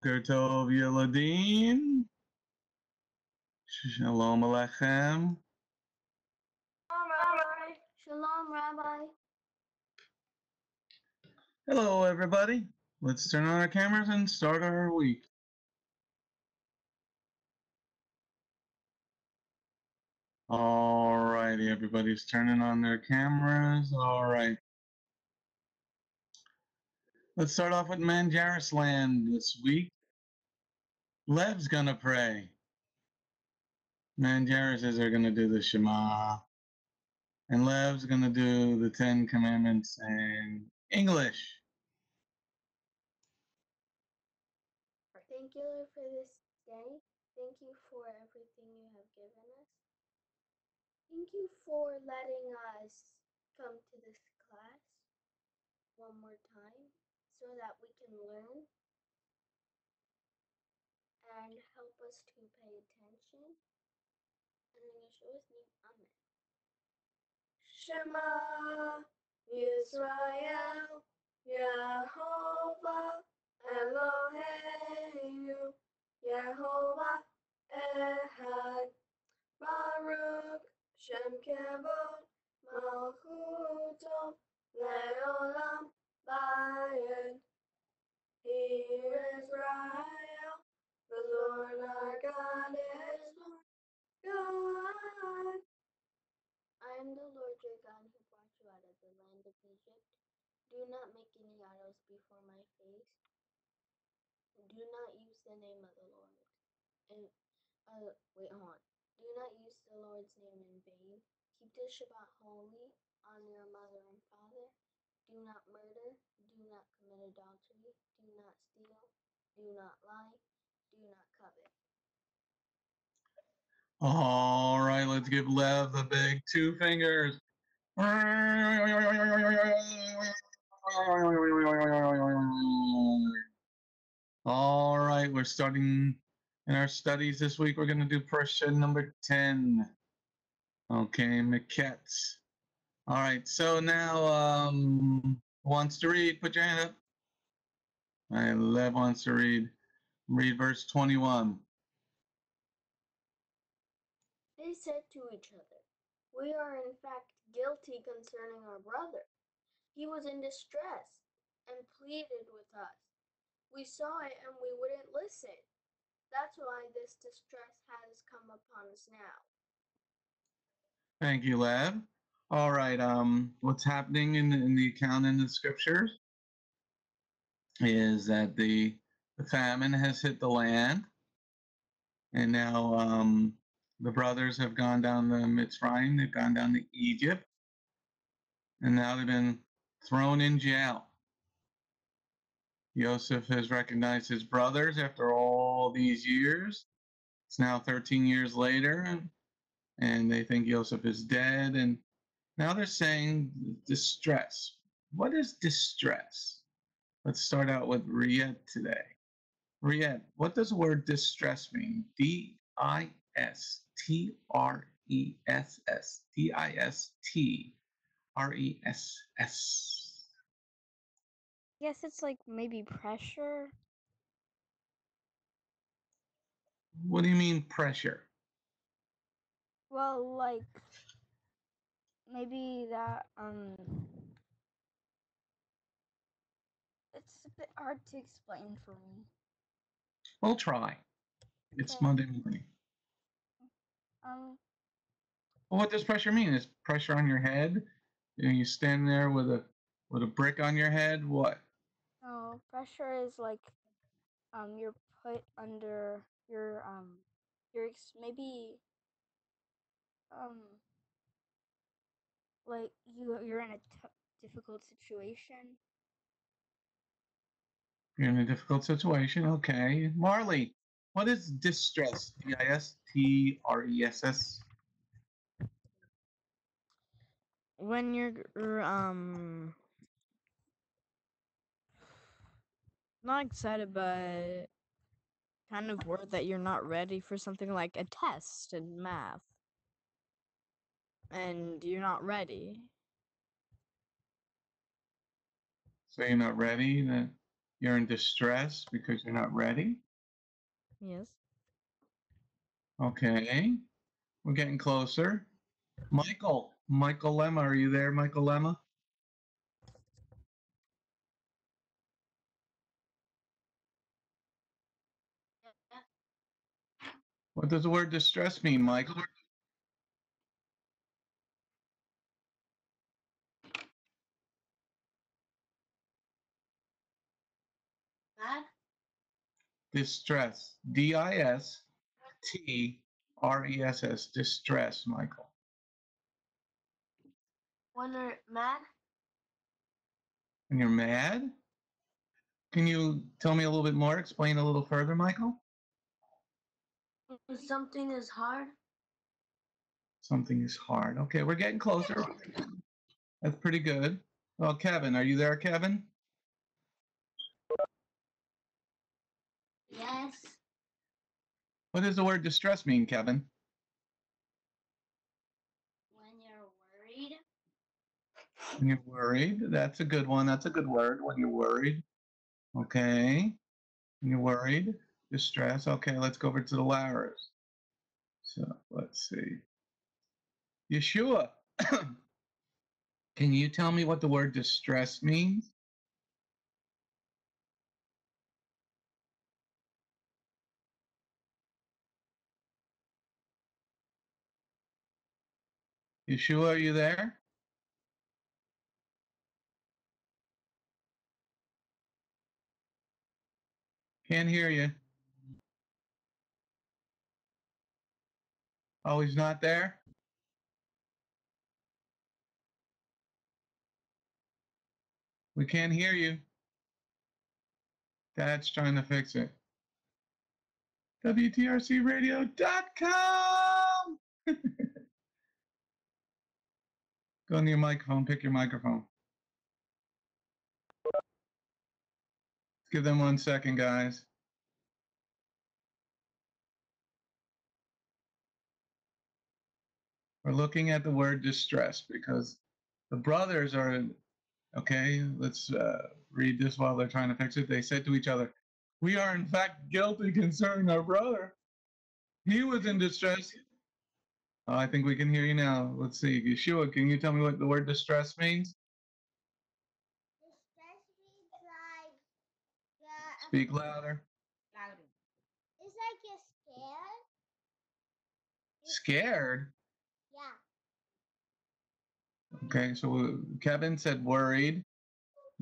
Tov Yeladim. Shalom Alechem. Shalom, Rabbi. Shalom, Rabbi. Hello, everybody. Let's turn on our cameras and start our week. Alrighty, everybody's turning on their cameras. Alright. Let's start off with Manjaris Land this week. Lev's gonna pray. Manjaris is gonna do the Shema. And Lev's gonna do the 10 Commandments in English. Thank you, Lord, for this day. Thank you for everything you have given us. Thank you for letting us come to this class one more time so that we can learn and help us to pay attention. And in Yeshua's name, Amen. Shema Yisrael Yehovah Eloheinu Yehovah Echad Baruch Shem Kevod Malchuto Leolam Bayed. Hear Israel, the Lord our God is one God. I am the Lord your God who brought you out of the land of Egypt. Do not make any idols before my face. Do not use the name of the Lord. And hold on. Do not use the Lord's name in vain. Keep the Shabbat holy. Honor your mother and father. Do not murder. Do not commit adultery. Do not steal. Do not lie. Do not covet. Alright, let's give Lev the big 2 fingers. Alright, we're starting in our studies this week. We're going to do Parasha number 10. Okay, Makets. Alright, so now, who wants to read? Put your hand up. Alright, Lev wants to read. Read verse 21. They said to each other, "We are in fact guilty concerning our brother. He was in distress and pleaded with us. We saw it and we wouldn't listen. That's why this distress has come upon us now." Thank you, Lev. Alright, what's happening in the account in the scriptures is that the famine has hit the land, and now the brothers have gone down to Mitzrayim, they've gone down to Egypt, and now they've been thrown in jail. Yosef has recognized his brothers after all these years. It's now 13 years later, and they think Yosef is dead, and now they're saying distress. What is distress? Let's start out with Riyad today. Riyad, what does the word distress mean? D-I-S-T-R-E-S-S. D-I-S-T-R-E-S-S. Guess it's like maybe pressure. What do you mean pressure? Well, like maybe that it's a bit hard to explain for me. We'll try. It's Okay. Monday morning. Um Well, what does pressure mean? Is pressure on your head? You stand there with a brick on your head? What? no, pressure is like you're put under your maybe um like you're in a difficult situation. You're in a difficult situation. Okay. Marley, what is distress? D-I-S-T-R-E-S-S. When you're not excited, but kind of worried that you're not ready for something like a test in math, and you're not ready. So you're not ready? Then You're in distress because you're not ready. Yes. Okay. We're getting closer. Michael Lemma, are you there, Michael Lemma? What does the word distress mean, Michael? Mad? Distress. Distress. Distress, Michael. When they're mad? And you're mad? Can you tell me a little bit more? Explain a little further, Michael? When something is hard? Something is hard. Okay, we're getting closer. That's pretty good. Well, Kevin, are you there, Kevin? Yes. What does the word distress mean, Kevin? When you're worried? When you're worried. That's a good one. That's a good word. When you're worried. Okay. When you're worried. Distress. Okay, let's go over to the Laras. So let's see. Yeshua. Can you tell me what the word distress means? Yeshua, are you there? Can't hear you. Oh, he's not there? We can't hear you. Dad's trying to fix it. WTRCradio.com. Go on your microphone, pick your microphone. Give them 1 second, guys. We're looking at the word distress because the brothers are, okay, let's read this while they're trying to fix it. They said to each other, "We are in fact guilty concerning our brother. He was in distress." Oh, I think we can hear you now. Let's see. Yeshua, can you tell me what the word distress means? Distress means like Speak louder. louder. It's like you're scared. Scared? Yeah. Okay, so Kevin said worried.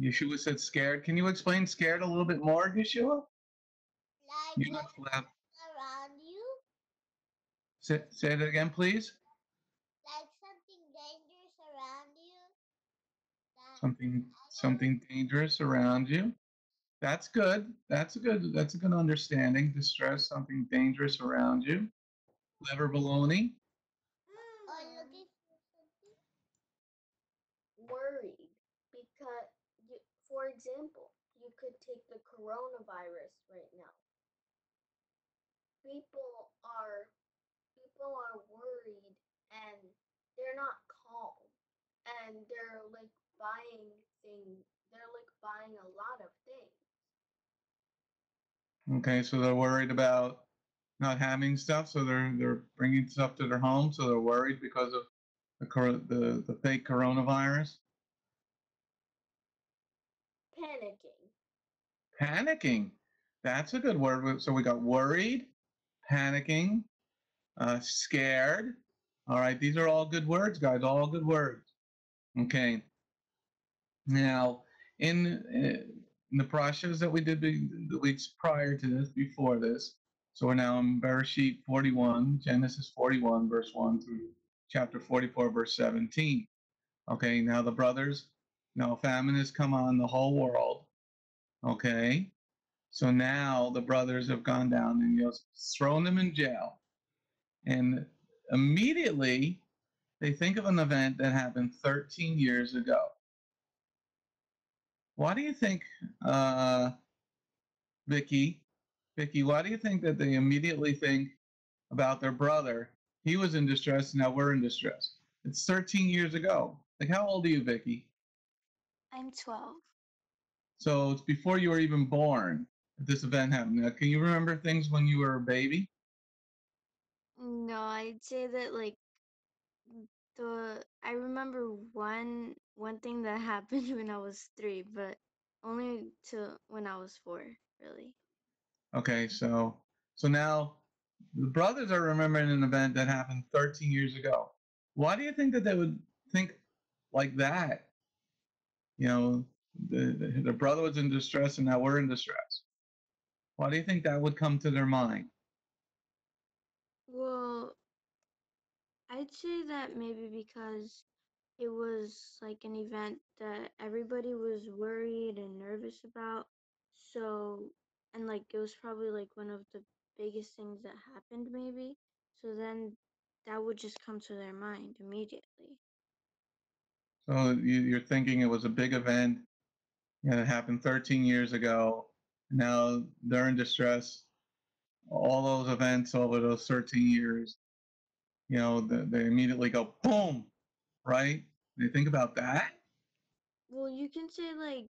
Yeshua said scared. Can you explain scared a little bit more, Yeshua? Like You're not loud. around you. Say it again, please. Like something dangerous around you. Something dangerous around you. That's good. That's a good understanding. Distress, something dangerous around you. Clever baloney. Or looking for something. Worried. Because, for example, you could take the coronavirus right now. People are worried and they're not calm and they're like buying things. They're like buying a lot of things. Okay, so they're worried about not having stuff, so they're bringing stuff to their home, so they're worried because of the fake coronavirus. Panicking. Panicking. That's a good word. So we got worried, panicking, scared. All right, these are all good words, guys. All good words. Okay. Now, in the parashas that we did the weeks prior to this, before this, so we're now in Bereshit 41, Genesis 41, verse 1 through chapter 44, verse 17. Okay, now the brothers, now famine has come on the whole world. Okay, so now the brothers have gone down and thrown them in jail. And immediately they think of an event that happened 13 years ago. Why do you think, Vicky, why do you think that they immediately think about their brother? He was in distress, now we're in distress. It's 13 years ago. Like, how old are you, Vicky? I'm 12. So it's before you were even born that this event happened. Now, can you remember things when you were a baby? No, I'd say that like I remember one thing that happened when I was 3, but only to when I was 4, really. Okay, so now the brothers are remembering an event that happened 13 years ago. Why do you think that they would think like that? You know, the brother was in distress and now we're in distress. Why do you think that would come to their mind? Well, I'd say that maybe because it was like an event that everybody was worried and nervous about. So, and like it was probably like one of the biggest things that happened, maybe. So then that would just come to their mind immediately. So you're thinking it was a big event and it happened 13 years ago. Now they're in distress. All those events over those 13 years, they immediately go boom, right? They think about that. Well, you can say like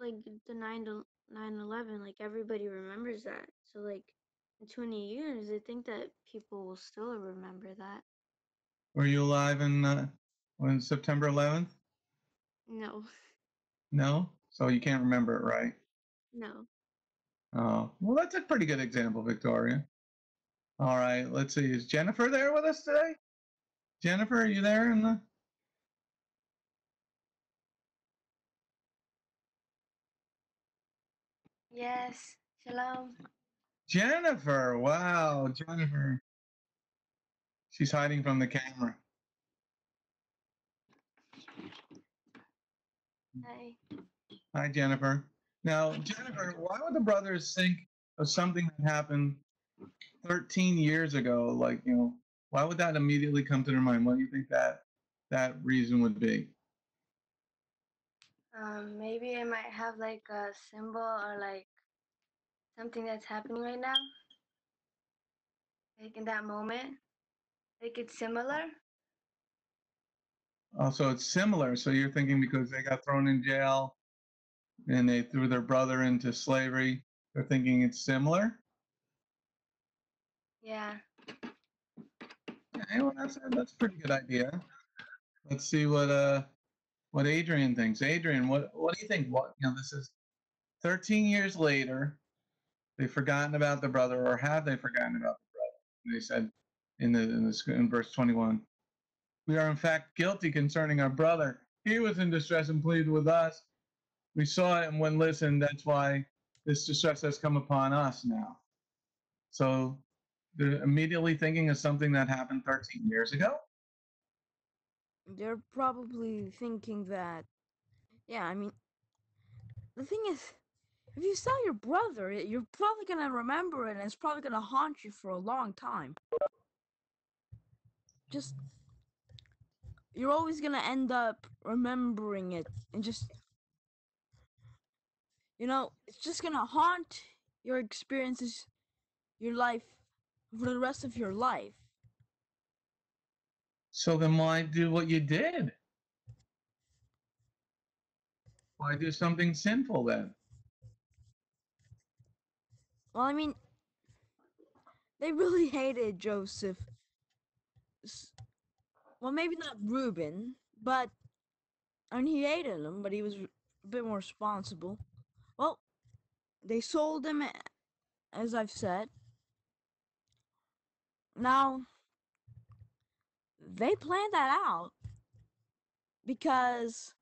the 9/11, like everybody remembers that. So like in 20 years, I think that people will still remember that. Were you alive on September 11th? No, No? So you can't remember it, right? no. Oh, well, that's a pretty good example, Victoria. All right, let's see. Is Jennifer there with us today? Jennifer, are you there in the? Yes. Shalom. Jennifer, wow, Jennifer. She's hiding from the camera. Hi. Hi, Jennifer. Now, Jennifer, why would the brothers think of something that happened 13 years ago? Like, why would that immediately come to their mind? What do you think that reason would be? Maybe it might have like a symbol or like something that's happening right now, like in that moment. Like it's similar. Oh, so it's similar. So you're thinking because they got thrown in jail and they threw their brother into slavery, they're thinking it's similar? Yeah. Okay, well, that's a pretty good idea. Let's see what Adrian thinks. Adrian, what do you think? This is 13 years later. They've forgotten about the brother, or have they forgotten about the brother? And they said in verse 21, we are in fact guilty concerning our brother. He was in distress and pleaded with us. We saw it and when listened. That's why this distress has come upon us now. So they're immediately thinking of something that happened 13 years ago. They're probably thinking that, yeah, I mean, the thing is, if you sell your brother, you're probably gonna remember it and it's probably gonna haunt you for a long time. Just, you're always gonna end up remembering it and just, it's just gonna haunt your experiences, your life, for the rest of your life. So then why do what you did? Why do something sinful then? Well, I mean, they really hated Joseph. Well, maybe not Reuben, but I mean, he hated him, but he was a bit more responsible. Well, they sold him, as I've said. Now, they planned that out because,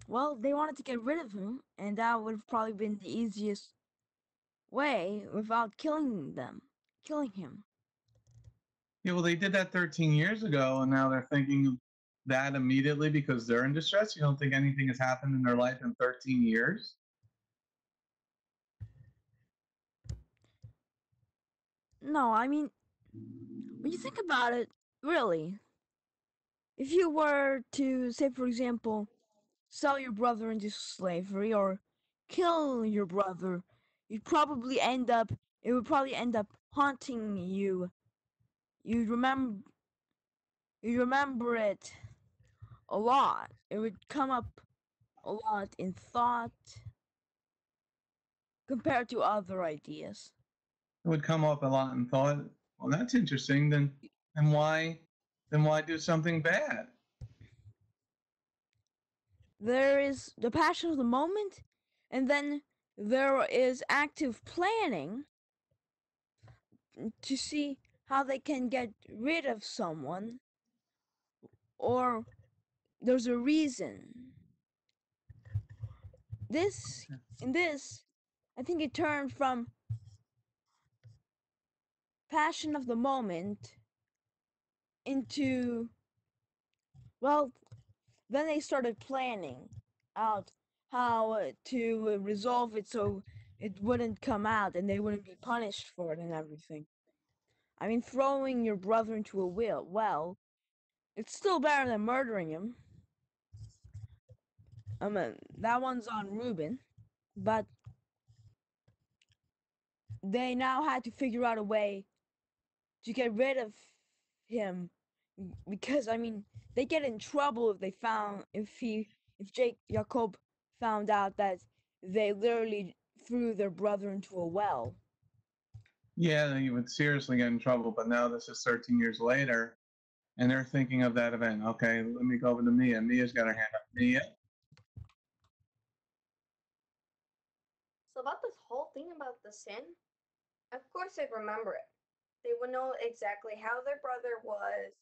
well, they wanted to get rid of him, and that would have probably been the easiest way without killing him. Yeah, well, they did that 13 years ago, and now they're thinking of that immediately because they're in distress. You don't think anything has happened in their life in 13 years? No, I mean, when you think about it, really, if you were to, say, for example, sell your brother into slavery or kill your brother, it would probably end up haunting you. You'd remember you remember it a lot. It would come up a lot in thought compared to other ideas. It would come up a lot in thought. Well, that's interesting. Then why do something bad? There is the passion of the moment, and then there is active planning to see how they can get rid of someone, or there's a reason. In this, I think it turned from passion of the moment into, well, then they started planning out how to resolve it so it wouldn't come out and they wouldn't be punished for it and everything. I mean, throwing your brother into a well, it's still better than murdering him. I mean, that one's on Ruben, but they now had to figure out a way to get rid of him because I mean they get in trouble if Jake Jacob found out that they literally threw their brother into a well. Yeah, you would seriously get in trouble. But now this is 13 years later, and they're thinking of that event. Okay, let me go over to Mia. Mia's got her hand up. Mia. So about this whole thing about the sin, of course they'd remember it. They would know exactly how their brother was,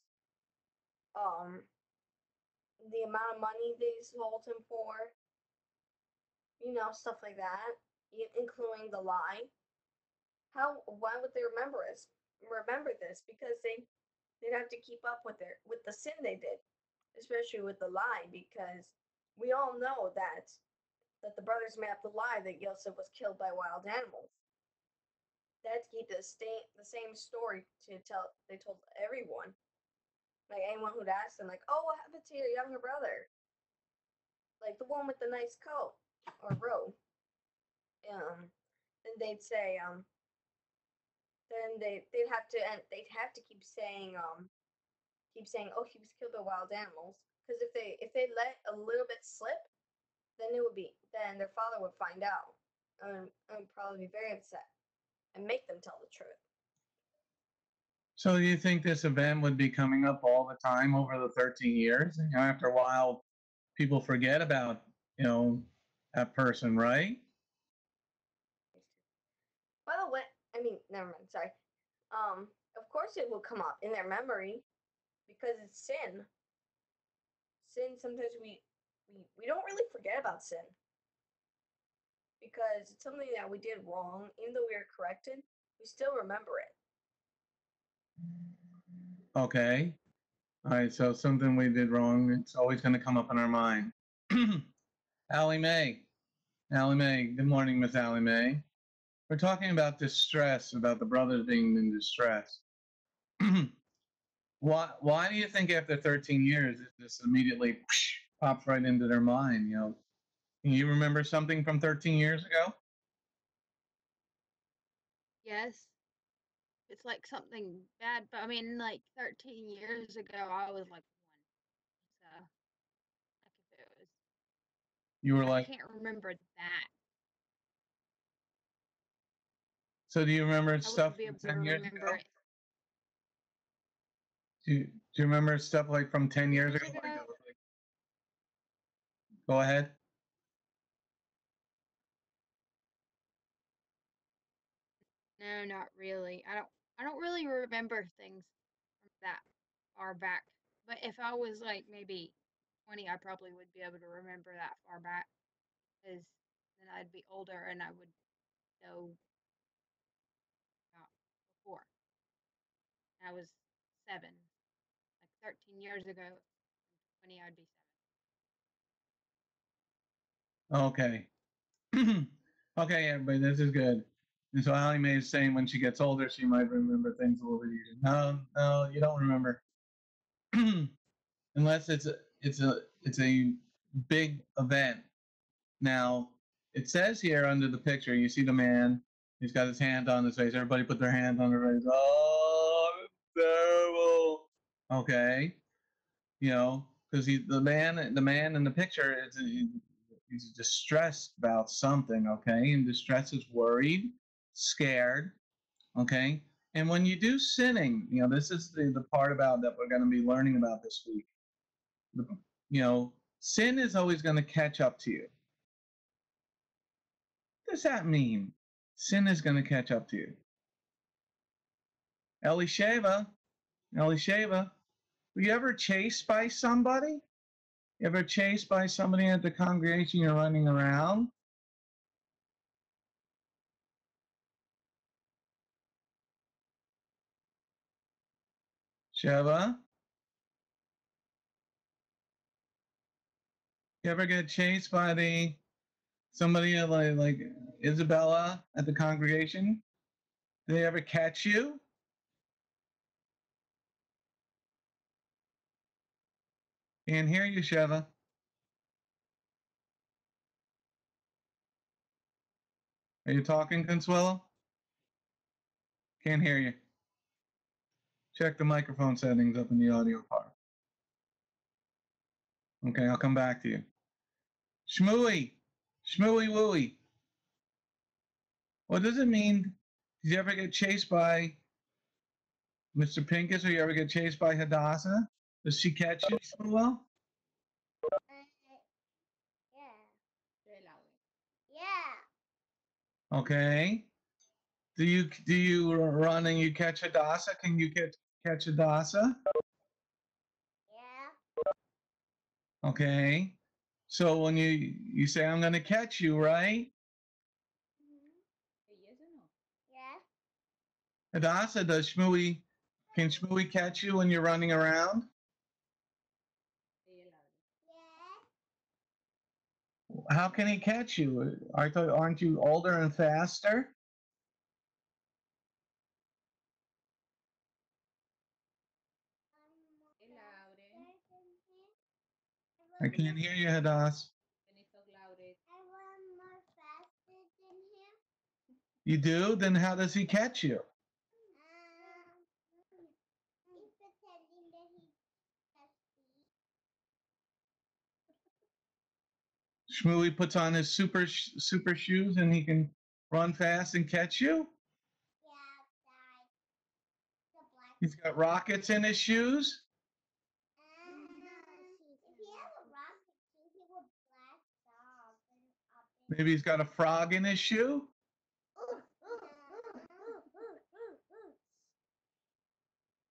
the amount of money they sold him for, stuff like that, including the lie. Why would they remember this? Because they'd have to keep up with the sin they did, especially with the lie, because we all know that the brothers made up the lie that Yosef was killed by wild animals. They had to keep the same story to tell. They told everyone, like anyone who'd ask them, like, "Oh, what happened to your younger brother? Like the one with the nice coat or robe?" And they'd say, then they'd have to keep saying, "Oh, he was killed by wild animals." Because if they let a little bit slip, then their father would find out and probably be very upset and make them tell the truth. So you think this event would be coming up all the time over the 13 years? And, after a while, people forget about, that person, right? By the way, I mean, never mind. Sorry. Of course it will come up in their memory because it's sin. Sin. Sometimes we don't really forget about sin because it's something that we did wrong. Even though we are corrected, we still remember it. Okay. All right. So something we did wrong, it's always going to come up in our mind. Allie Mae. Allie Mae. Good morning, Miss Allie Mae. We're talking about distress, about the brothers being in distress. Why do you think after 13 years this immediately pops right into their mind? Can you remember something from 13 years ago? Yes, it's like something bad, but I mean, like 13 years ago, I was like 1. So, like if it was, You were I like, can't remember that. so do you remember I stuff wouldn't be from able to 10 years remember ago? it. Do you remember stuff like from 10 years Years ago? ago? Go ahead. No, not really. I don't really remember things from that far back. But if I was like maybe 20, I probably would be able to remember that far back because then I'd be older and I would know about before. I was 7, like 13 years ago. 20, I'd be 7. Okay. Okay, everybody, this is good. And so Allie Mae is saying when she gets older, she might remember things a little bit easier. No, you don't remember. Unless it's a big event. Now, it says here under the picture, you see the man, he's got his hand on his face. Everybody put their hands on their face. Oh, it's terrible. Okay. Because the man in the picture He's distressed about something, okay? And distress is worried, scared, okay? And when you do sinning, this is the part about that we're going to be learning about this week. Sin is always going to catch up to you. What does that mean? Sin is going to catch up to you. Elisheva, were you ever chased by somebody? You ever chased by somebody at the congregation? You're running around? Sheva? You ever get chased by somebody like Isabella at the congregation? Did they ever catch you? Can't hear you, Sheva. Are you talking, Consuelo? Can't hear you. Check the microphone settings up in the audio part. Okay, I'll come back to you. Shmooey wooey. What does it mean? Did you ever get chased by Mr. Pincus, or you ever get chased by Hadassah? Does she catch you, Shmuel? Yeah. Okay. Do you run and you catch Hadassah? Can you catch Hadassah? Yeah. Okay. So when you say I'm gonna catch you, right? Yes or no? Yeah. Hadassah, can Shmooey catch you when you're running around? Yeah. How can he catch you? Aren't you older and faster? I can't hear you, Hadass. I run more faster than him. You do? Then how does he catch you? He's pretending that he has speed. Shmooey puts on his super shoes and he can run fast and catch you? Yeah, outside. The black. He's got rockets in his shoes? If he has a rocket shoe, he will blast off and up. Maybe he's got a frog in his shoe?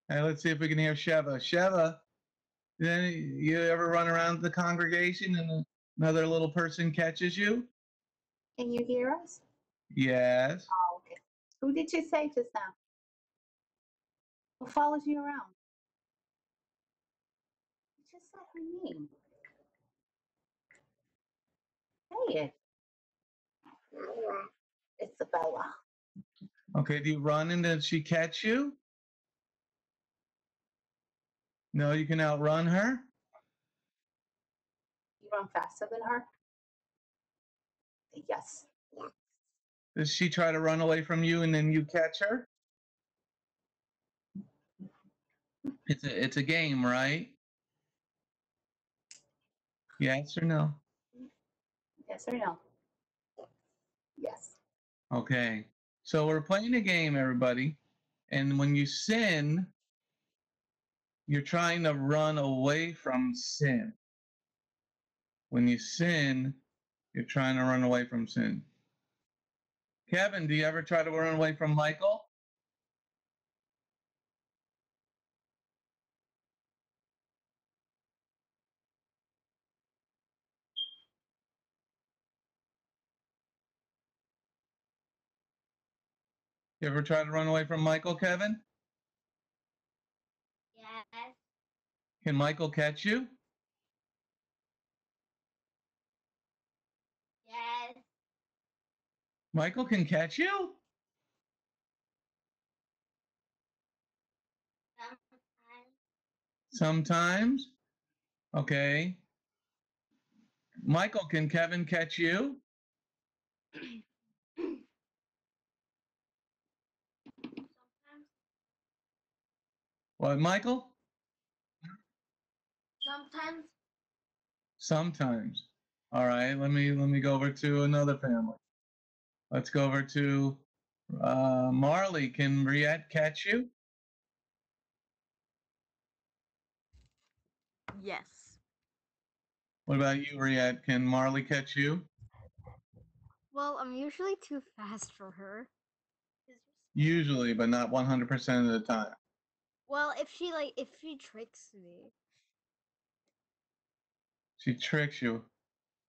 Hey, let's see if we can hear Sheva. Sheva, then you ever run around the congregation and another little person catches you? Can you hear us? Yes. Oh, okay. Who did you say just now? Who follows you around? You just said her name. Say it. Isabella. Okay, do you run and does she catch you? No, you can outrun her? You run faster than her? Yes. Does she try to run away from you and then you catch her? It's a game, right? Yes or no? Yes or no? Yes. Okay. So we're playing a game, everybody. And when you sin, you're trying to run away from sin. When you sin, you're trying to run away from sin. Kevin, do you ever try to run away from Michael? You ever try to run away from Michael, Kevin? Yes. Can Michael catch you? Yes. Michael can catch you? Sometimes. Sometimes. Okay. Michael, can Kevin catch you? Sometimes. What, Michael? Sometimes. Sometimes. All right, let me go over to another family. Let's go over to Marley. Can Briette catch you? Yes. What about you, Briette? Can Marley catch you? Well, I'm usually too fast for her. Usually, but not 100% of the time. Well, if she tricks me. She tricks you.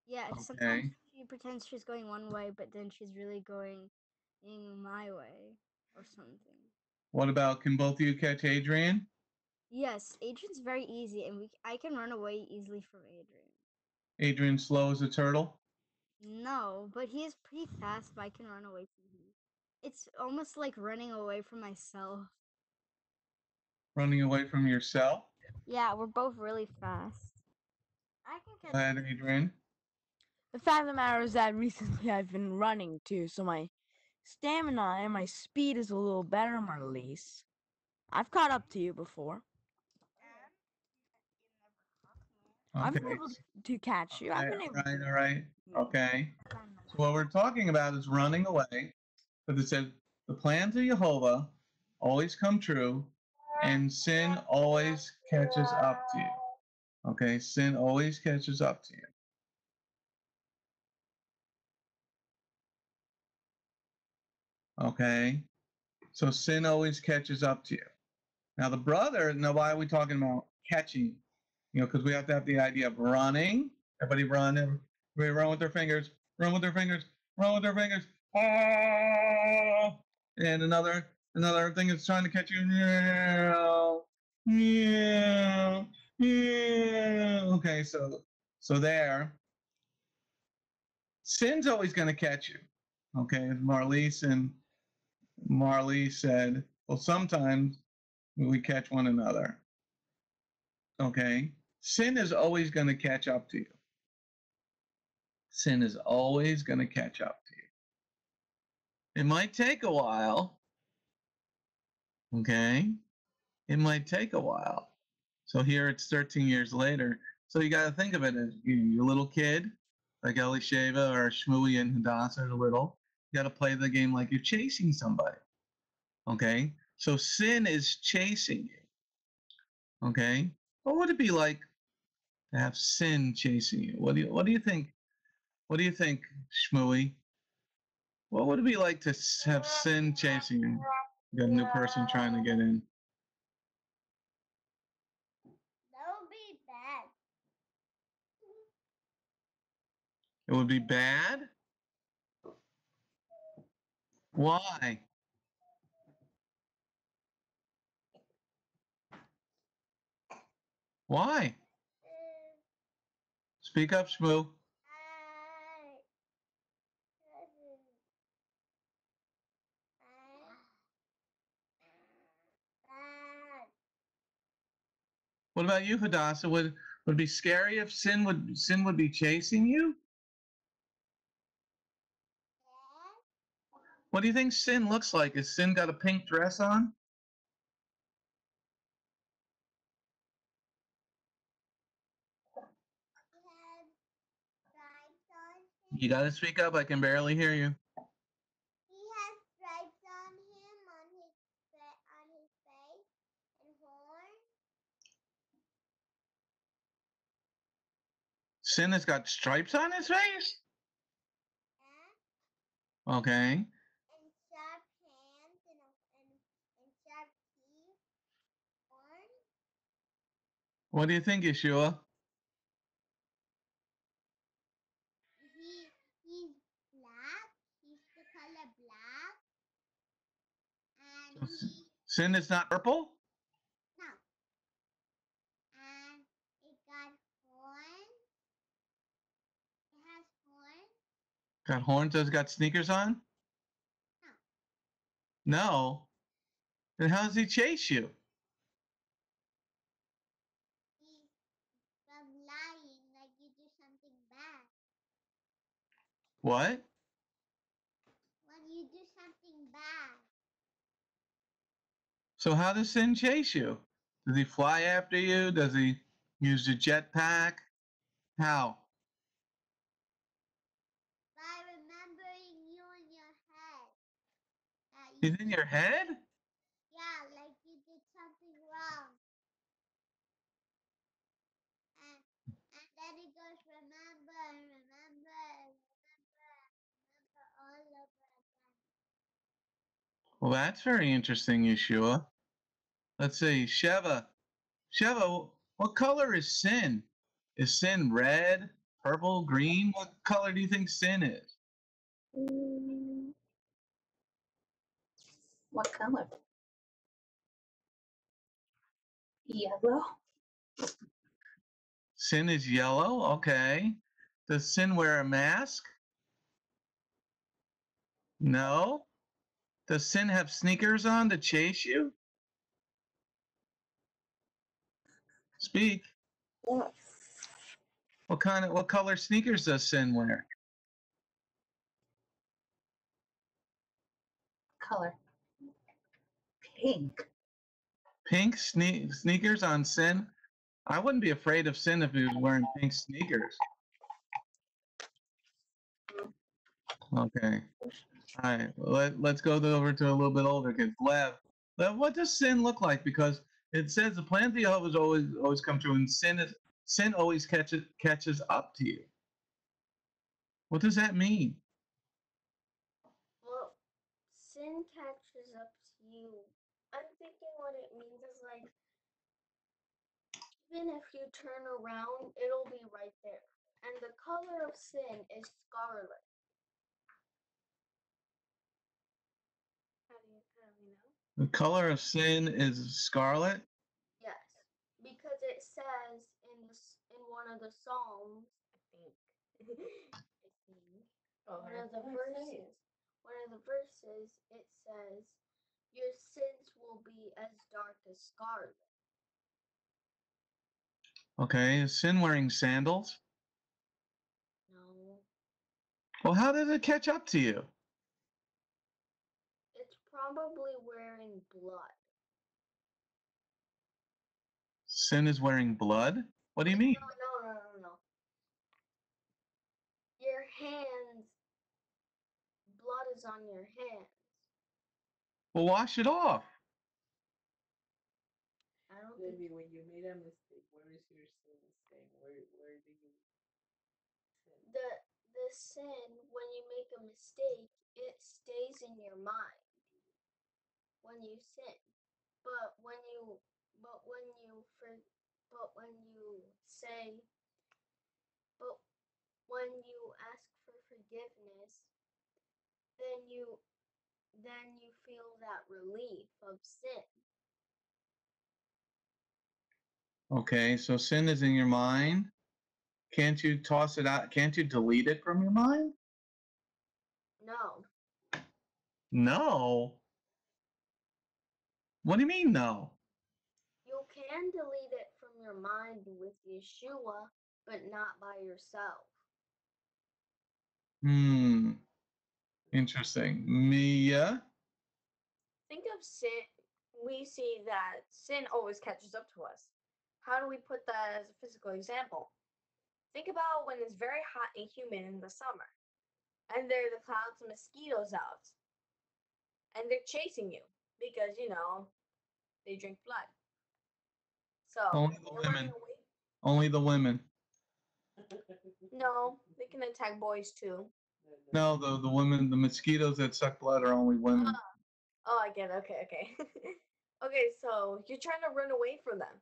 Yeah, Okay. sometimes she pretends she's going one way, but then she's really going in my way or something. What about, can both of you catch Adrian? Yes, Adrian's very easy, and I can run away easily from Adrian. Adrian slow as a turtle? No, but he is pretty fast, but I can run away from him. It's almost like running away from myself. Running away from yourself? Yeah, we're both really fast. I can Go catch ahead, Adrian. The fact of the matter is that recently I've been running too, so my stamina and my speed is a little better, Marlies. I've caught up to you before. I've been Okay. able to catch you. I've been able to. All right. Okay. So what we're talking about is running away. Because it said, the plans of Jehovah always come true, and sin always catches up to you. Okay, sin always catches up to you. Okay, so sin always catches up to you. Now the brother, now why are we talking about catching? You know, because we have to have the idea of running. Everybody run, everybody run with their fingers, run with their fingers, run with their fingers. Ah! And another thing is trying to catch you. Yeah, yeah. Okay, so there, sin's always going to catch you. Okay, as Marley said, well, sometimes we catch one another. Okay, sin is always going to catch up to you. Sin is always going to catch up to you. It might take a while. Okay, it might take a while. So here it's 13 years later. So you got to think of it as you're a little kid, like Elisheva or Shmui and Hadassah are little. You got to play the game like you're chasing somebody. Okay, so sin is chasing you. Okay, what would it be like to have sin chasing you? What do you think? What do you think, Shmui? What would it be like to have sin chasing you? You got a new person trying to get in. That would be bad. It would be bad. Why? Why? Speak up, Shmoo. What about you, Hadassah? Would it be scary if sin would be chasing you? What do you think sin looks like? Has sin got a pink dress on? You got to speak up. I can barely hear you. He has stripes on him, on his face, and horns. Sin has got stripes on his face? Yeah. Okay. And sharp hands and sharp teeth. Horns. What do you think, Yeshua? He's black. He's the color black. And Sin is not purple? no. And it got horns. It has horns. Got horns? Has got sneakers on? No. No. Then how does he chase you? He's from lying like you do something bad. What? When you do something bad. So how does sin chase you? Does he fly after you? Does he use the jetpack? How? He's in your head? Yeah, like you did something wrong. And then it goes remember and remember and remember and remember all over again. Well, that's very interesting, Yeshua. Let's see, Sheva. Sheva, what color is sin? Is sin red, purple, green? What color do you think sin is? Mm, what color? Yellow. Sin is yellow. Okay. Does sin wear a mask? No. Does sin have sneakers on to chase you? Speak. Yes. What color sneakers does sin wear? Color. Pink. Pink sneakers on sin? I wouldn't be afraid of sin if he was wearing pink sneakers. Okay. All right. Let's go over to a little bit older kids. Lev, what does sin look like? Because it says the plan of Jehovah always come true, and sin always catches up to you. What does that mean? Well, sin catches up to you. I'm thinking what it means is like, even if you turn around, it'll be right there. And the color of sin is scarlet. How do we know? The color of sin is scarlet. Yes, because it says in one of the Psalms, I think. I think. One of the verses. One of the verses it says, "Your sins will be as dark as scarlet." Okay. Is sin wearing sandals? No, Well, how does it catch up to you? it's probably wearing blood. Sin is wearing blood? What do you mean? No. Your hands, blood is on your hands. Well, wash it off. I don't think Maybe when you made a mistake, where is your sin staying? Where do you sin? the sin, when you make a mistake, it stays in your mind when you sin. But when you but when you for but when you say but when you ask for forgiveness, then you feel that relief of sin. Okay, so sin is in your mind. Can't you toss it out? Can't you delete it from your mind? No. No. What do you mean, no? You can delete it from your mind with Yeshua, but not by yourself. Interesting. Mia? Think of sin. We see that sin always catches up to us. How do we put that as a physical example? Think about when it's very hot and humid in the summer, and there are the clouds of mosquitoes out, and they're chasing you because, they drink blood. So, Only the you're running women. away. Only the women. No, they can attack boys too. No, the women, the mosquitoes that suck blood are only women. Oh, I get it. Okay. Okay, so you're trying to run away from them.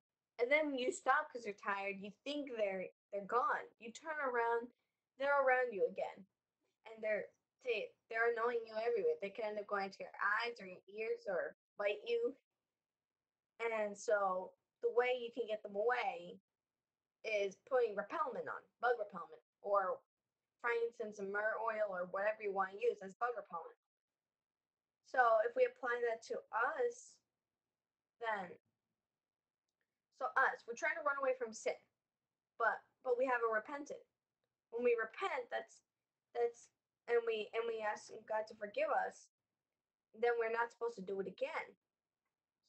And then you stop because you're tired. You think they're gone. You turn around, they're around you again. And they're annoying you everywhere. They can end up going to your eyes or your ears or bite you. And so the way you can get them away is putting repellent on, bug repellent, or frankincense and myrrh oil or whatever you want to use as bug repellent. So if we apply that to us, then we're trying to run away from sin, but we haven't repented. When we repent, that's and we ask God to forgive us, then we're not supposed to do it again.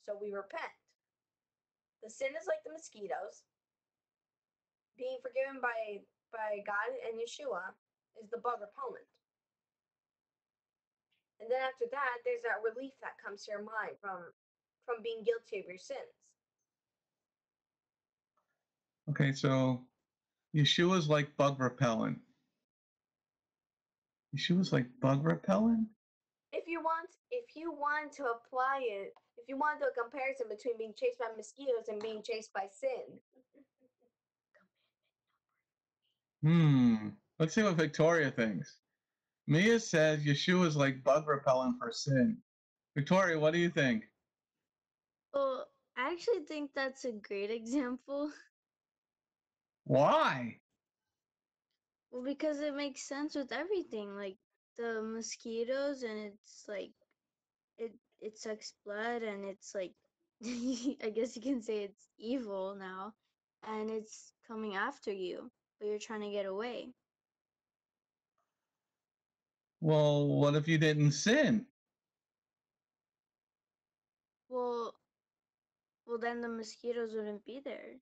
So we repent. The sin is like the mosquitoes. Being forgiven by God and Yeshua is the bug repellent. And then after that, there's that relief that comes to your mind from being guilty of your sins. Okay, so Yeshua's like bug repellent. Yeshua's like bug repellent? If you want to apply it, if you want to do a comparison between being chased by mosquitoes and being chased by sin. Let's see what Victoria thinks. Mia says Yeshua's like bug repellent for sin. Victoria, what do you think? Well, I actually think that's a great example. Why? Well, because it makes sense with everything, like the mosquitoes, and it's like it sucks blood, and it's like I guess you can say it's evil now, and it's coming after you, but you're trying to get away. Well, what if you didn't sin? Well, then the mosquitoes wouldn't be there.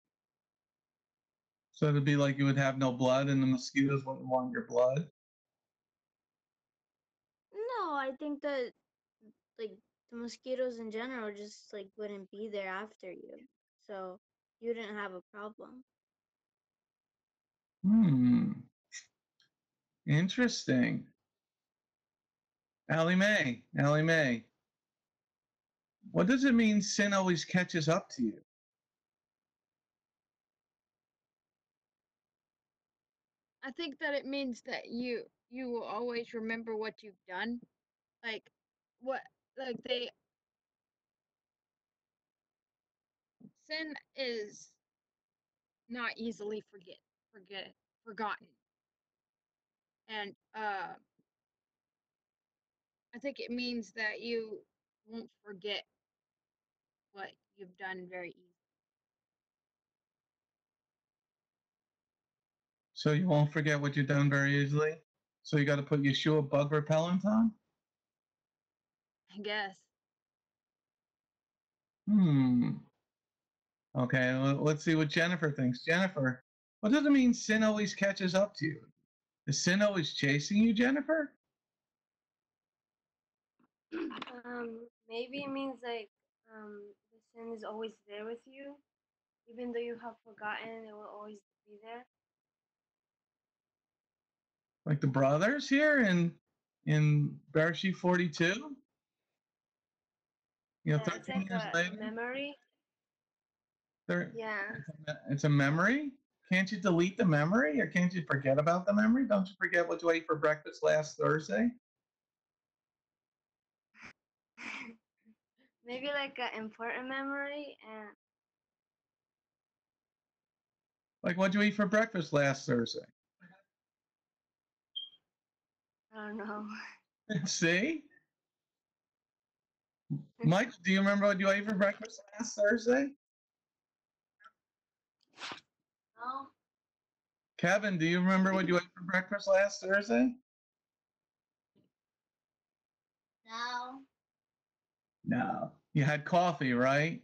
So it'd be like you would have no blood and the mosquitoes wouldn't want your blood? No, I think that like the mosquitoes in general just like wouldn't be there after you, so you wouldn't have a problem. Interesting. Allie Mae, what does it mean sin always catches up to you? I think that it means that you will always remember what you've done. Like what like they sin is not easily forgotten. And I think it means that you won't forget what you've done very easily. So you won't forget what you've done very easily? So you got to put Yeshua bug repellent on? I guess. Okay, let's see what Jennifer thinks. Jennifer, what does it mean sin always catches up to you? Is sin always chasing you, Jennifer? Maybe it means like the sin is always there with you, even though you have forgotten, it will always be there. Like the brothers here in Bereshit 42? You know, Yeah, it's 13 like years a later, memory. there, Yeah. it's a memory. Can't you delete the memory, or can't you forget about the memory? Don't you forget what you ate for breakfast last Thursday? Maybe like an important memory, and Like what you eat for breakfast last Thursday? I don't know. See? Michael, do you remember what you ate for breakfast last Thursday? No. Kevin, do you remember what you ate for breakfast last Thursday? No. No. You had coffee, right?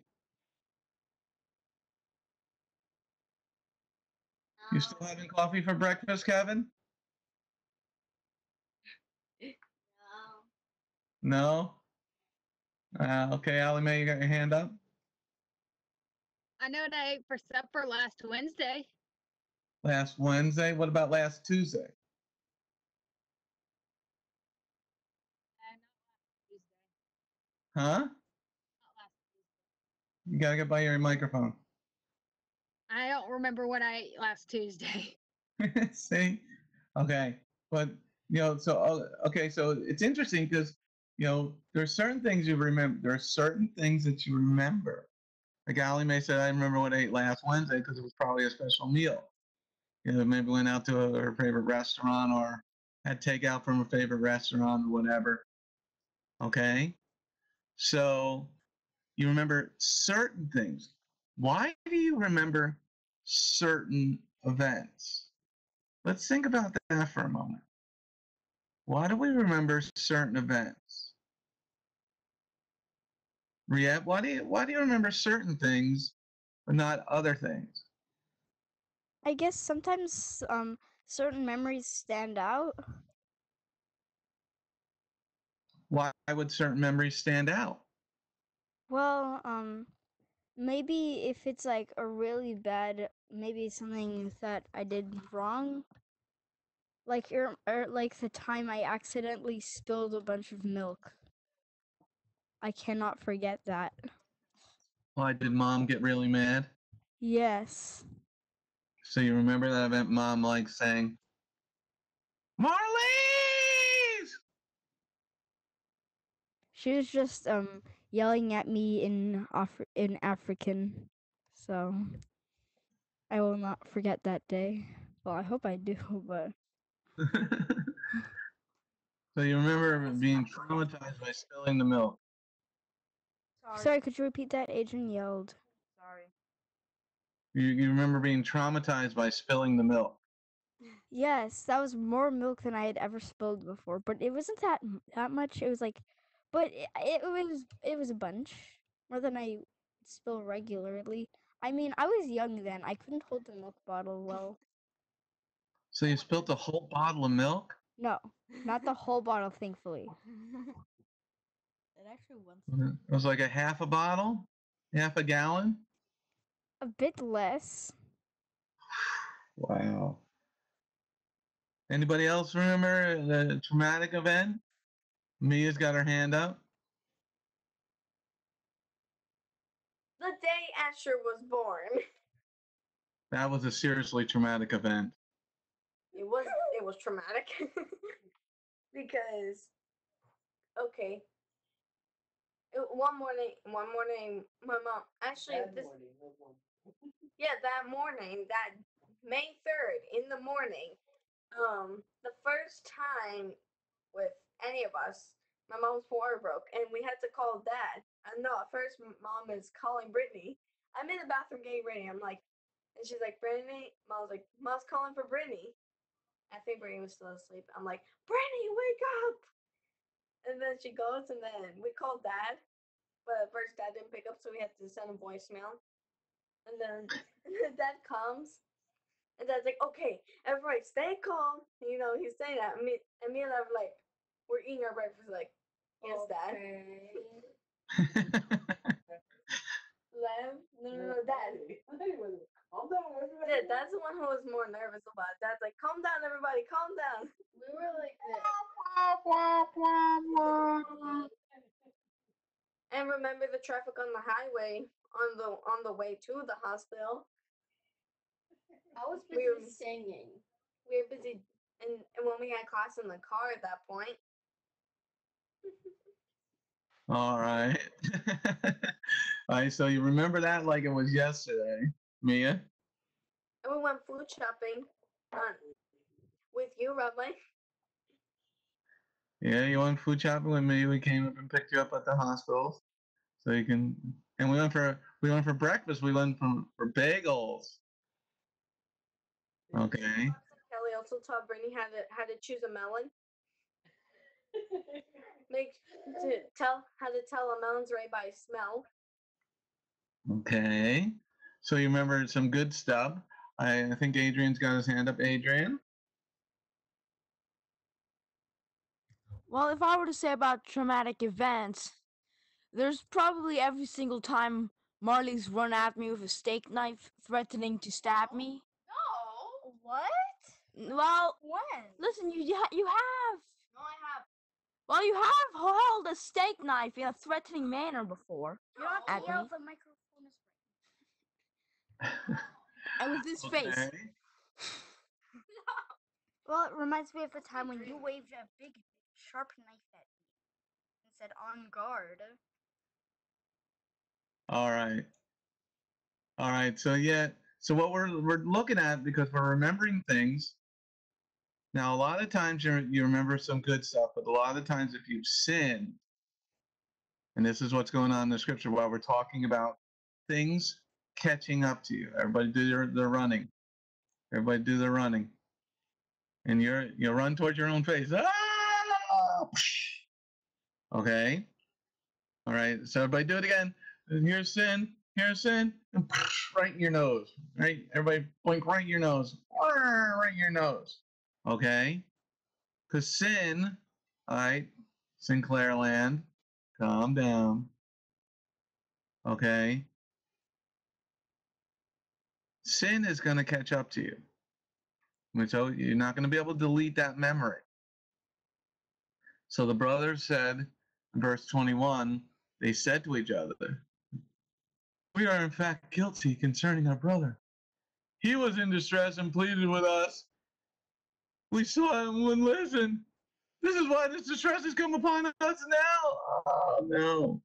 You still having coffee for breakfast, Kevin? No. No? Okay, Allie Mae, you got your hand up? I know what I ate for supper last Wednesday. Last Wednesday? What about last Tuesday? And not last Tuesday. Huh? Not last Tuesday. You gotta get by your microphone. I don't remember what I ate last Tuesday. See? Okay. But, okay, so it's interesting because, there's certain things you remember. There are certain things that you remember. Like Allie Mae said, I remember what I ate last Wednesday because it was probably a special meal. Maybe went out to her favorite restaurant or had takeout from her favorite restaurant or whatever. Okay? So you remember certain things. Why do you remember certain events? Let's think about that for a moment. Why do we remember certain events? Riette, why do you remember certain things but not other things? I guess sometimes certain memories stand out. Why would certain memories stand out? Well, maybe if it's like a really bad, maybe something that I did wrong, like or like the time I accidentally spilled a bunch of milk. I cannot forget that. Why did mom get really mad? Yes. So you remember that event? Mom like saying, "Marlies!" She was just yelling at me in African. So I will not forget that day. Well, I hope I do, but So you remember being traumatized by spilling the milk. sorry, could you repeat that? Adrian yelled. Sorry. You remember being traumatized by spilling the milk. Yes, that was more milk than I had ever spilled before, but it wasn't that much. It was like, but it was a bunch more than I spill regularly. I mean, I was young then. I couldn't hold the milk bottle well. So you spilled a whole bottle of milk? No, not the whole bottle, thankfully. It actually went It was like a half a bottle? Half a gallon? A bit less. Wow. Anybody else remember the traumatic event? Mia's got her hand up. The day Asher was born. That was a seriously traumatic event. It was traumatic because okay. One morning, my mom actually that morning, that May 3rd in the morning, the first time with any of us, my mom's water broke and we had to call dad. And no, at first mom is calling Brittany. I'm in the bathroom getting ready. I'm like, and she's like, Brittany. Mom's like, Mom's calling for Brittany. I think Brittany was still asleep. I'm like, Brittany, wake up! And then she goes, and then we called dad. But at first, dad didn't pick up, so we had to send a voicemail. And then dad comes, and dad's like, okay, everybody stay calm. You know, he's saying that. Me and I were like, we're eating our breakfast, like, yes, dad. Lev? No, dad. Yeah, dad's the one who was more nervous about it. Dad's like, calm down, everybody, calm down. We were like this. And remember the traffic on the highway on the way to the hospital. I was We busy were- singing. We were busy, and when we had class in the car at that point. All right. All right, so you remember that like it was yesterday, Mia? And we went food shopping with you, Rabbi. Yeah, you went food shopping with me. We came up and picked you up at the hospital, so you can. And we went for breakfast. We went for bagels. Okay. Kelly also taught Brittany how to choose a melon. How to tell a melon's right by smell. Okay. So you remember some good stuff. I think Adrian's got his hand up. Adrian. Well, if I were to say about traumatic events, there's probably every single time Marley's run at me with a steak knife, threatening to stab me. No. What? Well, When? listen, you have. No, I have. Well, you have held a steak knife in a threatening manner before. You don't have to yell, the microphone is And with this face. Okay. Well, it reminds me of the time when you waved a big, sharp knife at me and said, "On guard." All right. All right. So yeah. So what we're looking at, because we're remembering things. Now, a lot of times you remember some good stuff, but a lot of times if you've sinned, and this is what's going on in the scripture while we're talking about things catching up to you. Everybody do their running. Everybody do their running. And you run towards your own face. Ah! Okay. All right. So everybody do it again. Here's sin. Here's sin. And right in your nose. Right. Everybody blink right in your nose. Right in your nose. Okay. Because sin, all right, Sinclair land, calm down. Okay? Sin is going to catch up to you. So you're not going to be able to delete that memory. So the brothers said, in verse 21, they said to each other, "We are in fact guilty concerning our brother. He was in distress and pleaded with us. We saw him and wouldn't listen. This is why this distress has come upon us now." Oh, no.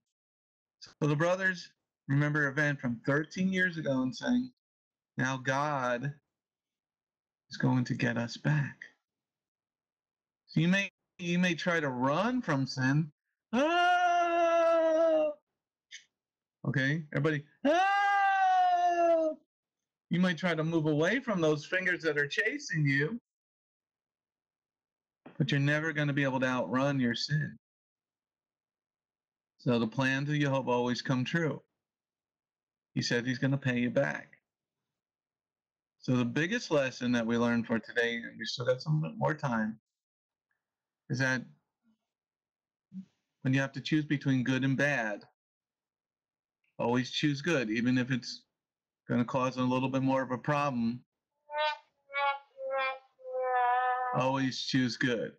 So the brothers remember an event from 13 years ago and saying, now God is going to get us back. So you may try to run from sin. Ah! Okay, everybody. Ah! You might try to move away from those fingers that are chasing you, but you're never going to be able to outrun your sin. So the plans of Jehovah always come true. He said he's going to pay you back. So the biggest lesson that we learned for today, and we still got some more time, is that when you have to choose between good and bad, always choose good, even if it's going to cause a little bit more of a problem. Always choose good,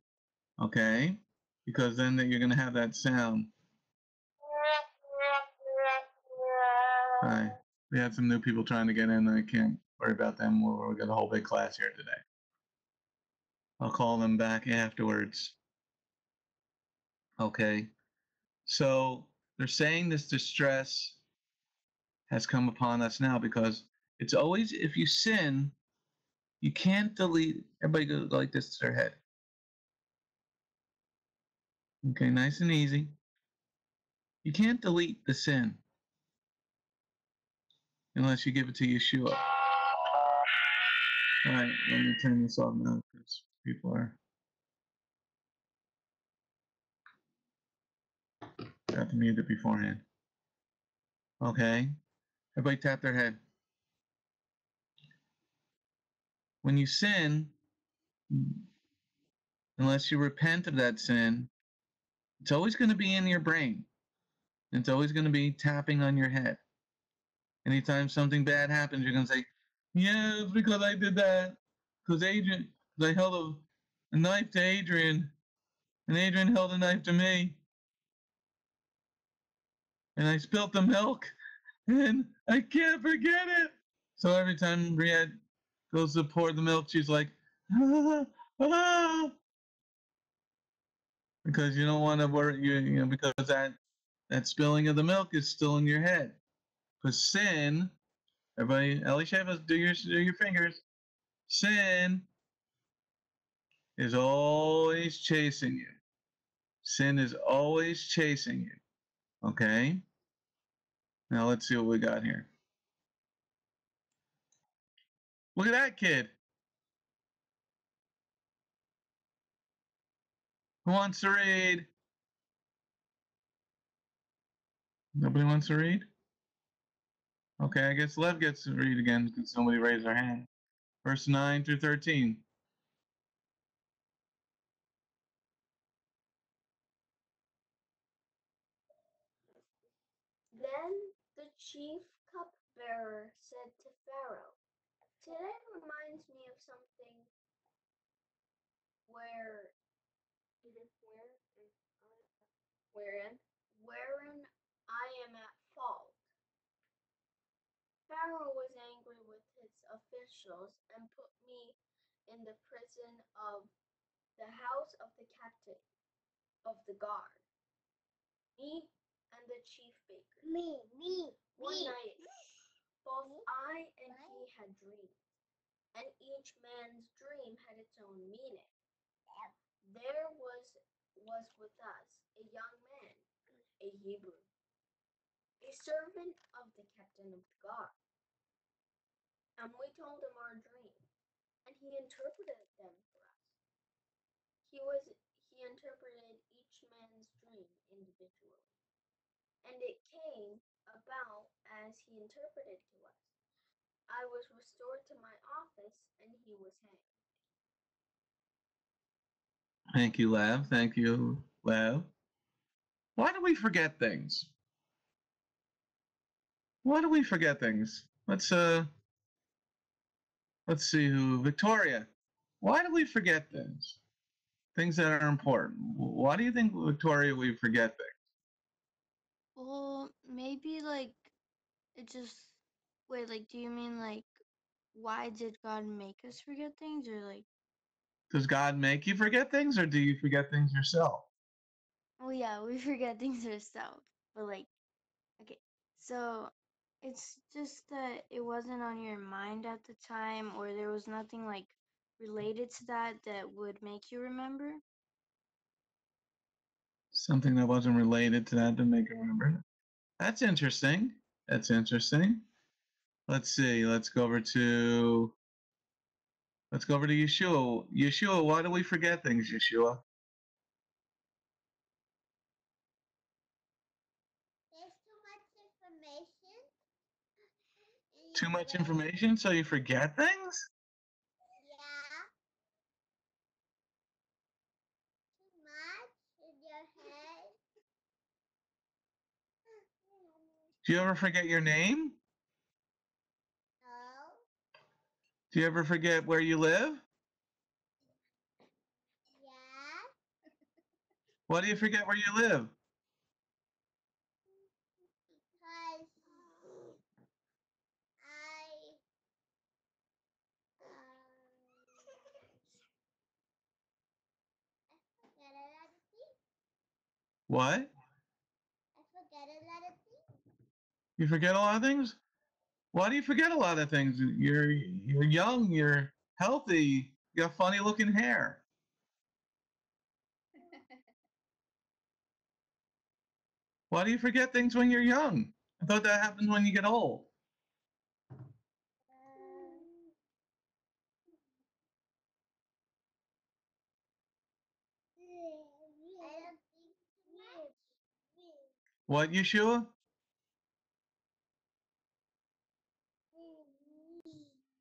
okay? Because then you're going to have that sound. All right. We have some new people trying to get in. I can't worry about them. We've got a whole big class here today. I'll call them back afterwards. Okay. So they're saying this distress has come upon us now because it's always, if you sin, you can't delete. Everybody go like this to their head. Okay, nice and easy. You can't delete the sin unless you give it to Yeshua. All right, let me turn this off now because people are got to mute it beforehand. Okay, everybody tap their head. When you sin, unless you repent of that sin, it's always going to be in your brain. It's always going to be tapping on your head. Anytime something bad happens, you're going to say, yeah, it's because I did that. Because I held a knife to Adrian, and Adrian held a knife to me. And I spilt the milk, and I can't forget it. So every time Briette goes to pour the milk, she's like, ah, ah. Because you don't want to worry, because that spilling of the milk is still in your head. Because sin, everybody, Elisheva, do your fingers. Sin is always chasing you. Sin is always chasing you. Okay? Now let's see what we got here. Look at that kid. Who wants to read? Nobody wants to read? Okay, I guess Lev gets to read again because somebody raised their hand. Verse 9 through 13. Then the chief cupbearer said to Pharaoh, "Today reminds me of something where Wherein? wherein I am at fault." Pharaoh was angry with his officials and put me in the prison of the house of the captain of the guard, me and the chief baker. One night, both I and he had dreams, and each man's dream had its own meaning. There was with us a young man, a Hebrew, a servant of the captain of the guard, and we told him our dreams, and he interpreted them for us. He interpreted each man's dream individually, and it came about as he interpreted to us. I was restored to my office, and he was hanged. Thank you, Lev. Thank you, Lev. Why do we forget things? Why do we forget things? Let's see who Victoria. Why do we forget things? Things that are important. Why do you think, Victoria, we forget things? Well, maybe like it just wait, like do you mean like why did God make us forget things or like Does God make you forget things, or do you forget things yourself? well yeah, we forget things ourselves. But like okay. So it's just that it wasn't on your mind at the time or there was nothing like related to that that would make you remember. Something that wasn't related to that to make you remember. That's interesting. That's interesting. Let's see. Let's go over to Yeshua. Yeshua, why do we forget things, Yeshua? There's too much information. in Too your much brain. information, so you forget things? Yeah. Too much in your head. Do you ever forget your name? No. Do you ever forget where you live? Yeah. Why do you forget where you live? Because I forget a lot of things. What? I forget a lot of things. You forget a lot of things? Why do you forget a lot of things? You're young, you're healthy, you got funny looking hair. Why do you forget things when you're young? I thought that happens when you get old. I don't think too much. What, Yeshua?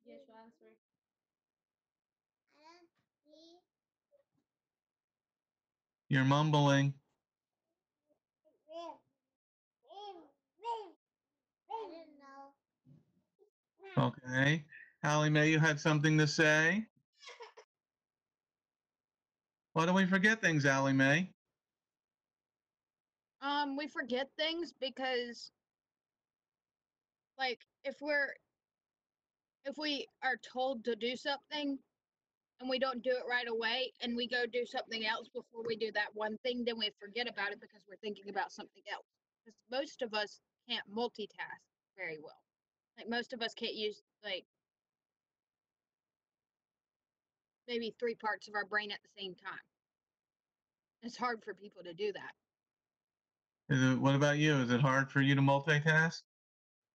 Yes, answer. I don't see. You're mumbling. I don't know. Okay. Allie Mae, you had something to say? Why do we forget things, Allie Mae? We forget things because like if we are told to do something and we don't do it right away and we go do something else before we do that one thing, then we forget about it because we're thinking about something else. Because most of us can't multitask very well. Like most of us can't use like maybe 3 parts of our brain at the same time. It's hard for people to do that. What about you? Is it hard for you to multitask?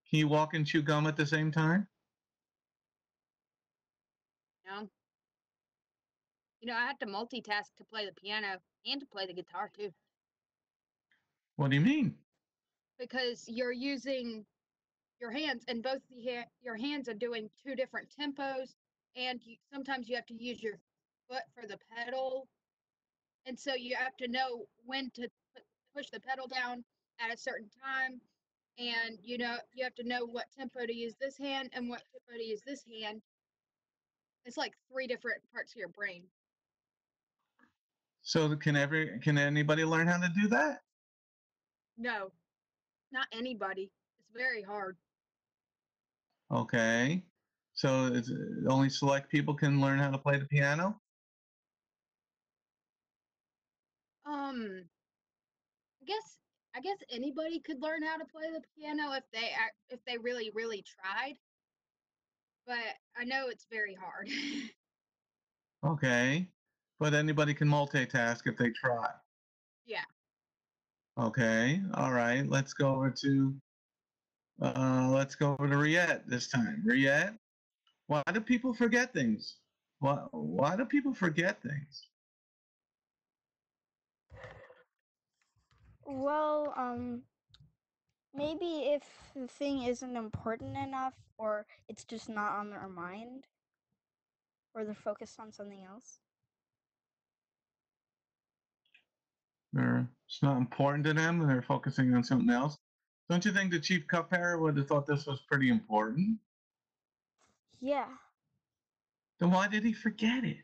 Can you walk and chew gum at the same time? You know? I have to multitask to play the piano and to play the guitar too. What do you mean? Because you're using your hands and both your hands are doing 2 different tempos and sometimes you have to use your foot for the pedal and so you have to know when to push the pedal down at a certain time and you have to know what tempo to use this hand and what tempo to use this hand. It's like 3 different parts of your brain. So can anybody learn how to do that? No, not anybody. It's very hard. Okay. So it's only select people can learn how to play the piano? um I guess anybody could learn how to play the piano if they really really tried, but I know it's very hard. Okay. But anybody can multitask if they try. Yeah. Okay. All right. Let's go over to Riette this time. Riette, why do people forget things? Why do people forget things? Well, maybe if the thing isn't important enough or it's just not on their mind or they're focused on something else. It's not important to them. They're focusing on something else. Don't you think the chief cupbearer would have thought this was pretty important? Yeah. Then why did he forget it?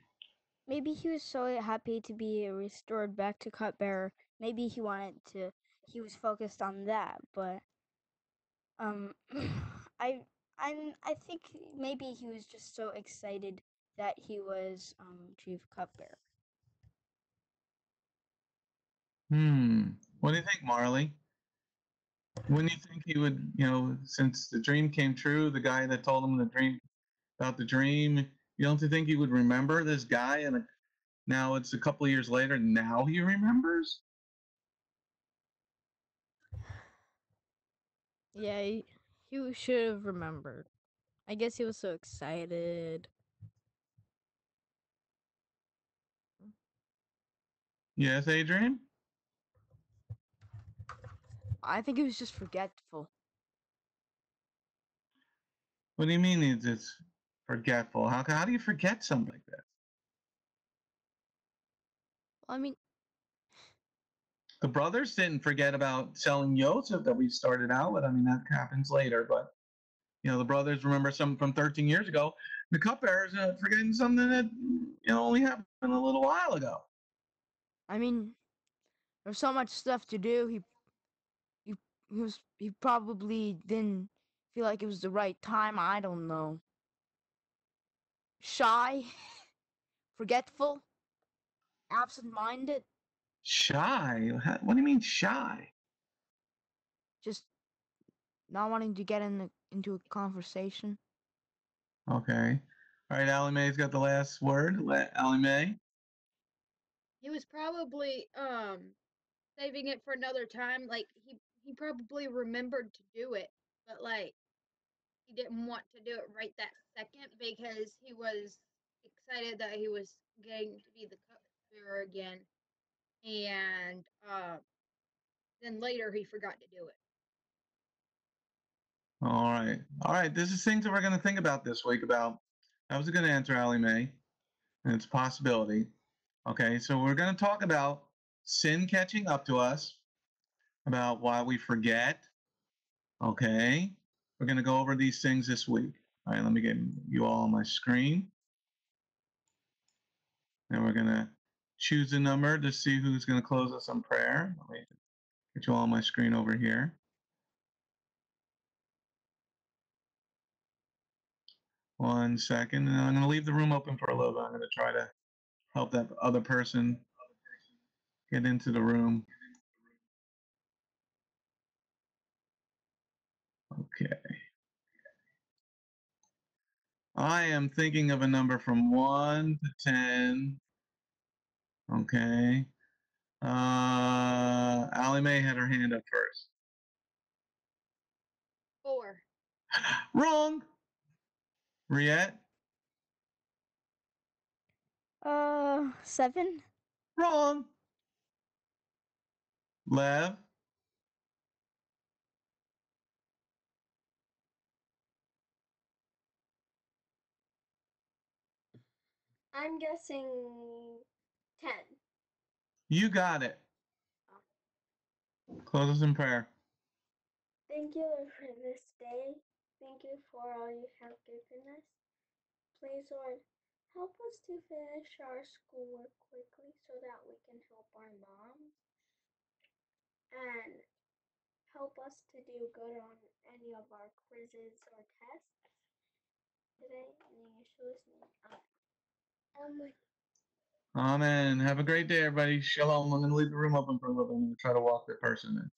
Maybe he was so happy to be restored back to cupbearer. Maybe he wanted to. He was focused on that, but I I think maybe he was just so excited that he was chief cupbearer. What do you think, Marley? Wouldn't you think he would, since the dream came true, the guy that told him the dream about the dream, you don't think he would remember this guy? And now it's a couple of years later. Now he remembers. Yeah, he should have remembered. I guess he was so excited. Yes, Adrian. I think he was just forgetful. What do you mean he's just forgetful? How do you forget something like that? I mean, The brothers didn't forget about selling Joseph that we started out with. I mean, that happens later, but the brothers remember something from 13 years ago. The cupbearers forgetting something that only happened a little while ago. I mean, there's so much stuff to do. He probably didn't feel like it was the right time. I don't know. Shy, forgetful, absent-minded, Shy? What do you mean shy? just not wanting to get into a conversation. Okay. All right, Allie Mae's got the last word. Allie Mae. He was probably saving it for another time. Like he probably remembered to do it, but like he didn't want to do it right that second because he was excited that he was getting to be the cupbearer again, and then later he forgot to do it. All right. All right. This is things that we're going to think about this week about. That was a good answer, Allie Mae. And it's a possibility. Okay. So we're going to talk about sin catching up to us, about why we forget. Okay. We're going to go over these things this week. All right. Let me get you all on my screen. And we're going to choose a number to see who's going to close us in prayer. Let me get you all on my screen over here. 1 second. And I'm going to leave the room open for a little bit. I'm going to try to help that other person get into the room. Okay. I am thinking of a number from 1 to 10. Okay. Allie Mae had her hand up first. 4. Wrong. Riette? 7. Wrong. Lev? I'm guessing 10. You got it. Close us in prayer. Thank you, Lord, for this day. Thank you for all you have given us. Please, Lord, help us to finish our schoolwork quickly so that we can help our moms. And help us to do good on any of our quizzes or tests today. In Yeshua's name, amen. Amen. Have a great day, everybody. Shalom. I'm going to leave the room open for a little bit. I'm going to try to walk the person in.